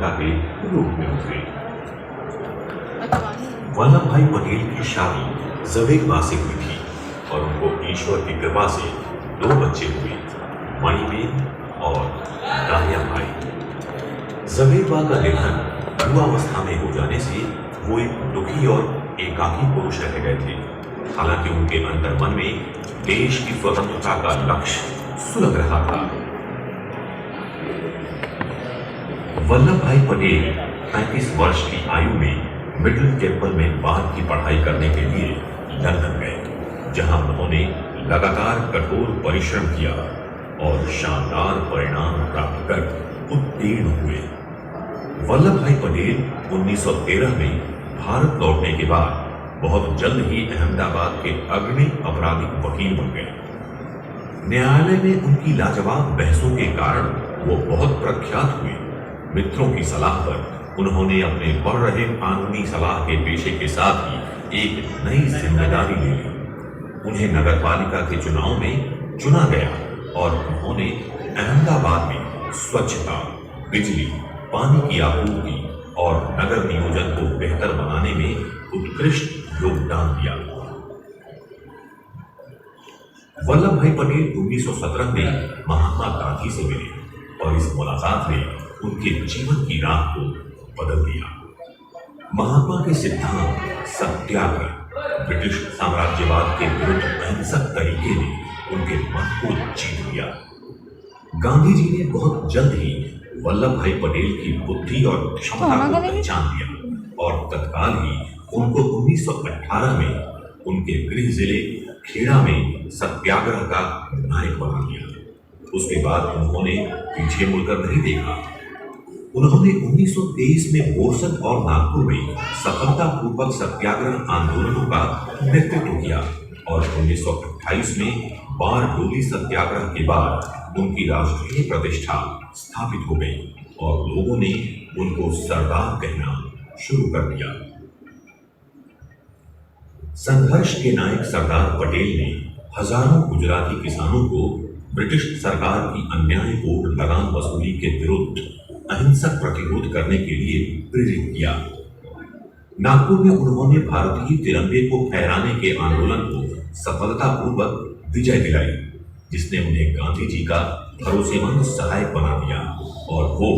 पिता के रूप में उतरे। वल्लभ भाई पटेल की शादी जवेगबा से हुई थी और उनको ईश्वर की कृपा से 2 बच्चे हुए, मणिबेन और दानिया भाई। जवेगबा का निधन युवावस्था में हो जाने से वो एक दुखी और एकाकी पुरुष रह गए थे। हालांकि उनके अंतर्मन में देश की स्वतंत्रता का लक्ष्य सुलग रहा था। वल्लभ भाई पटेल 35 वर्ष की आयु में मिडिल टेम्पल में बार की पढ़ाई करने के लिए लंदन गए, जहां उन्होंने लगातार कठोर परिश्रम किया और शानदार परिणाम प्राप्त कर उत्तीर्ण हुए। वल्लभ भाई पटेल 1913 में भारत लौटने के बाद बहुत जल्द ही अहमदाबाद के अग्रणी आपराधिक वकील बन गए। न्यायालय में उनकी लाजवाब बहसों के कारण वो बहुत प्रख्यात हुए। मित्रों की सलाह पर उन्होंने अपने बढ़ रहे कानूनी सलाह के पेशे के साथ ही एक नई जिम्मेदारी ले ली। उन्हें नगरपालिका के चुनाव में चुना गया और उन्होंने अहमदाबाद में स्वच्छता, बिजली, पानी की आपूर्ति और नगर नियोजन को बेहतर बनाने में उत्कृष्ट योगदान दिया। वल्लभ भाई पटेल 1917 में महात्मा गांधी से मिले और इस मुलाकात ने उनके जीवन की राह को बदल दिया। महात्मा के सिद्धांत सत्याग्रह, ब्रिटिश साम्राज्यवाद के विरुद्ध अहिंसक तरीके ने उनके मन को जीत लिया। गांधी जी ने बहुत जल्द ही वल्लभ भाई पटेल की बुद्धि और क्षमता को पहचान लिया और तत्काल ही उनको 1918 में उनके गृह जिले खेड़ा में सत्याग्रह का नायक बना दिया। उसके बाद उन्होंने पीछे मुड़कर नहीं देखा। उन्होंने 1923 में बोरसद और नागपुर में सफलतापूर्वक सत्याग्रह आंदोलनों का नेतृत्व किया और 1928 में बारडोली सत्याग्रह के बाद उनकी राष्ट्रीय प्रतिष्ठा स्थापित हो गई और लोगों ने उनको सरदार कहना शुरू कर दिया। संघर्ष के नायक सरदार पटेल ने हजारों गुजराती किसानों को ब्रिटिश सरकार की अन्यायपूर्ण लगान वसूली के विरुद्ध अहिंसक प्रतिरोध करने के लिए प्रेरित किया। नागपुर में उन्होंने भारतीय तिरंगे को फहराने के आंदोलन को सफलतापूर्वक विजय दिलाई, जिसने उन्हें गांधी जी का भरोसेमंद सहायक बना दिया और वो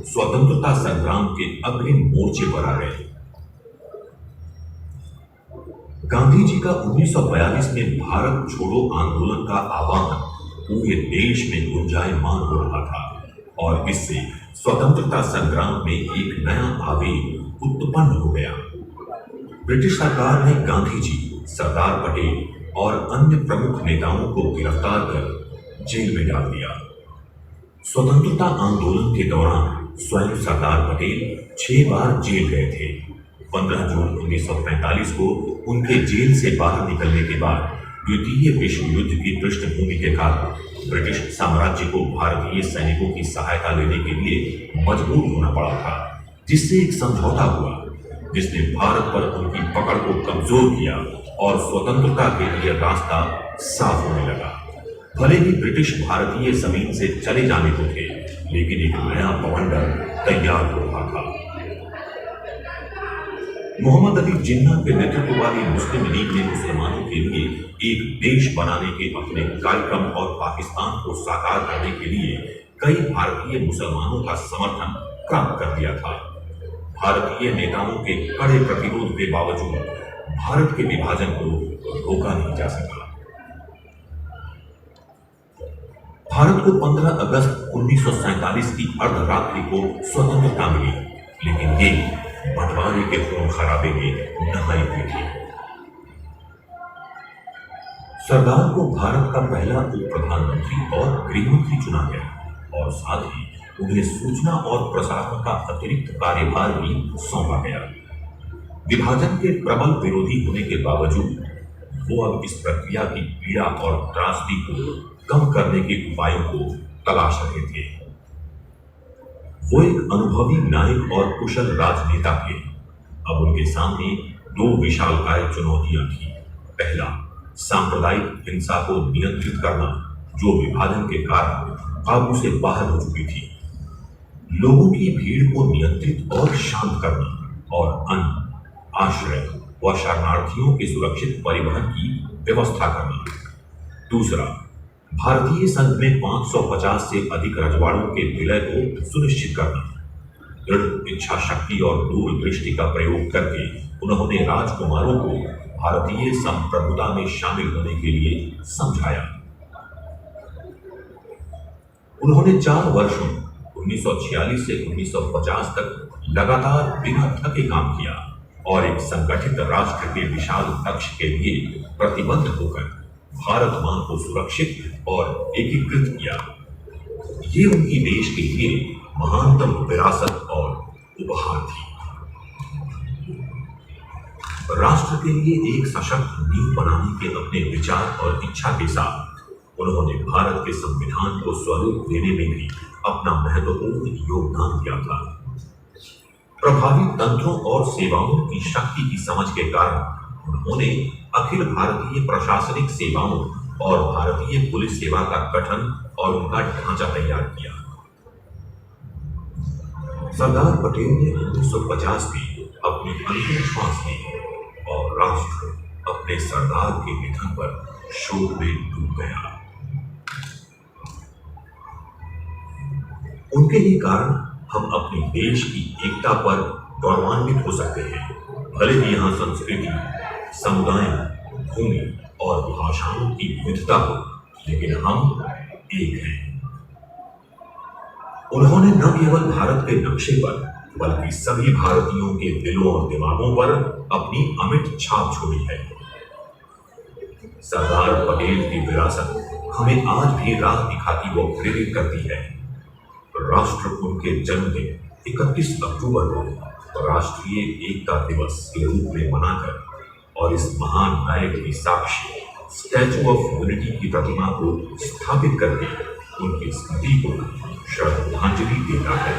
स्वतंत्रता संग्राम के अग्रिम मोर्चे पर आ गए। गांधी जी का 1942 में भारत छोड़ो आंदोलन का आह्वान पूरे देश में गुंजायमान हो रहा था और इससे स्वतंत्रता संग्राम में एक नया आवेग उत्पन्न हो गया। ब्रिटिश सरकार ने गांधी जी, सरदार पटेल और अन्य प्रमुख नेताओं को गिरफ्तार कर जेल में डाल दिया। स्वतंत्रता आंदोलन के दौरान स्वयं सरदार पटेल 6 बार जेल गए थे। 15 जून 1945 को उनके जेल से बाहर निकलने के बाद द्वितीय विश्व युद्ध की पृष्ठभूमि के कारण ब्रिटिश साम्राज्य को भारतीय सैनिकों की सहायता लेने के लिए मजबूर होना पड़ा था, जिससे एक समझौता हुआ जिसने भारत पर उनकी पकड़ को कमजोर किया और स्वतंत्रता के लिए रास्ता साफ होने लगा। भले ही ब्रिटिश भारतीय जमीन से चले जाने को थे, लेकिन एक नया बवंडर तैयार हो रहा था। मोहम्मद अली जिन्ना के नेतृत्व वाली मुस्लिम लीग ने मुसलमानों के लिए एक देश बनाने के अपने कार्यक्रम और पाकिस्तान को साकार करने के लिए कई भारतीय मुसलमानों का समर्थन प्राप्त कर दिया था। भारतीय नेताओं के कड़े प्रतिरोध के बावजूद भारत के विभाजन को रोका नहीं जा सका। भारत को 15 अगस्त 1947 की अर्धरात्रि को स्वतंत्रता मिली, लेकिन ये बंटवारे के खून खराबे में नहाई हुई थी। सरदार को भारत का पहला उप प्रधानमंत्री और गृहमंत्री चुना गया और साथ ही उन्हें सूचना और प्रसारण का अतिरिक्त कार्यभार भी सौंपा गया। विभाजन के प्रबल विरोधी होने के बावजूद वो अब इस प्रक्रिया की पीड़ा और त्रासदी को कम करने के उपायों को तलाश रहे थे। वो एक अनुभवी नायक और कुशल राजनेता थे। अब उनके सामने 2 विशालकाय चुनौतियां थी। पहला, सांप्रदायिक हिंसा को नियंत्रित करना, जो विभाजन के कारण काबू से बाहर हो चुकी थी। लोगों की भीड़ को नियंत्रित और शांत करना और अन्न, आश्रय व शरणार्थियों के सुरक्षित परिवहन की व्यवस्था करना। दूसरा, भारतीय संघ में 550 से अधिक रजवाड़ों के विलय को सुनिश्चित करना। दृढ़ इच्छा शक्ति और दूरदृष्टि का प्रयोग करके उन्होंने राजकुमारों को भारतीय संप्रभुता में शामिल होने के लिए समझाया। उन्होंने 4 वर्षों 1946 से 1950 तक लगातार बिना थके काम किया और एक संगठित राष्ट्र के विशाल लक्ष्य के लिए प्रतिबद्ध होकर भारत मां को सुरक्षित और एकीकृत किया। ये उनकी देश के लिए महानतम विरासत और उपहार थी। राष्ट्र के लिए एक सशक्त नींव बनाने के अपने विचार और इच्छा के साथ उन्होंने भारत के संविधान को स्वरूप देने में भी अपना महत्वपूर्ण योगदान दिया था। प्रभावी तंत्रों और सेवाओं की शक्ति की समझ के कारण उन्होंने अखिल भारतीय प्रशासनिक सेवाओं और भारतीय पुलिस सेवा का गठन और उनका ढांचा तैयार किया। सरदार पटेल ने 1950 में अपनी अंतिम श्वास ली और राष्ट्र अपने सरदार के निधन पर शोक में डूब गया। उनके ही कारण हम अपने देश की एकता पर गौरवान्वित हो सकते हैं, भले ही यहाँ संस्कृति, समुदाय, भूमि और भाषाओं की विविधता हो, लेकिन हम एक हैं। उन्होंने न केवल भारत के नक्शे पर बल्कि सभी भारतीयों के दिलों और दिमागों पर अपनी अमिट छाप छोड़ी है। सरदार पटेल की विरासत हमें आज भी राह दिखाती व प्रेरित करती है। राष्ट्र उनके जन्मदिन 31 अक्टूबर को राष्ट्रीय एकता दिवस के रूप में मनाकर और इस महान नायक की साक्षी स्टैचू ऑफ यूनिटी की प्रतिमा को स्थापित करके उनकी स्मृति को श्रद्धांजलि देता है।